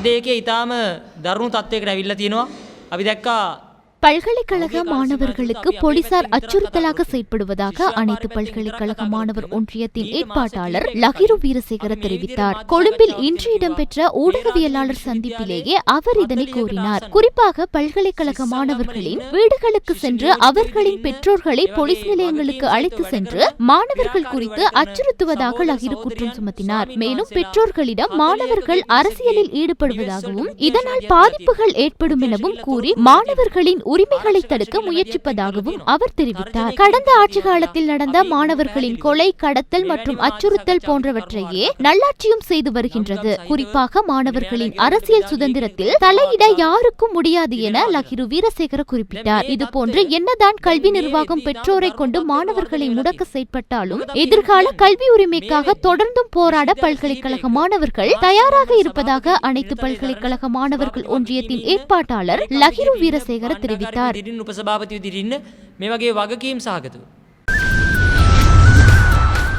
අද ඒකේ ඊටාම දරුණු තත්වයකට ඇවිල්ලා තියෙනවා. අපි දැක්කා பல்கலைக்கழக மாணவர்களுக்கு போலீசார் அச்சுறுத்தலாக செயற்படுவதாக அனைத்து பல்கலைக்கழக மாணவர் ஒன்றியத்தின் ஏற்பாட்டாளர் லகிரு வீரசேகர தெரிவித்தார். கொழும்பில் இன்று இடம்பெற்ற ஊடகவியலாளர் சந்திப்பிலேயே அவர் இதனை கூறினார். குறிப்பாக பல்கலைக்கழக மாணவர்களின் வீடுகளுக்கு சென்று அவர்களின் பெற்றோர்களை போலீஸ் நிலையங்களுக்கு அழைத்து சென்று மாணவர்கள் குறித்து அச்சுறுத்துவதாக லகிரு குற்றம் சுமத்தினார். மேலும் பெற்றோர்களிடம் மாணவர்கள் அரசியலில் ஈடுபடுவதாகவும் இதனால் பாதிப்புகள் ஏற்படும் எனவும் கூறி மாணவர்களின் உரிமைகளை தடுக்க முயற்சிப்பதாகவும் அவர் தெரிவித்தார். கடந்த ஆட்சி காலத்தில் நடந்த மாணவர்களின் கொலை, கடத்தல் மற்றும் அச்சுறுத்தல் போன்றவற்றையே நல்லாட்சியும் செய்து வருகின்றது. குறிப்பாக மாணவர்களின் அரசியல் சுதந்திரத்தில் தலையிட யாருக்கும் முடியாது என லகிரு வீரசேகர குறிப்பிட்டார். இதுபோன்று என்னதான் கல்வி நிர்வாகம் பெற்றோரை கொண்டு மாணவர்களை முடக்க செயற்பட்டாலும் எதிர்கால கல்வி உரிமைக்காக தொடர்ந்தும் போராட பல்கலைக்கழக மாணவர்கள் தயாராக இருப்பதாக அனைத்து பல்கலைக்கழக மாணவர்கள் ஒன்றியத்தின் ஏற்பாட்டாளர் லகிரு வீரசேகர தெரிவித்தார். උපසභාපති විදිහට ඉන්න මේ වගේ වගකීම් සහගතව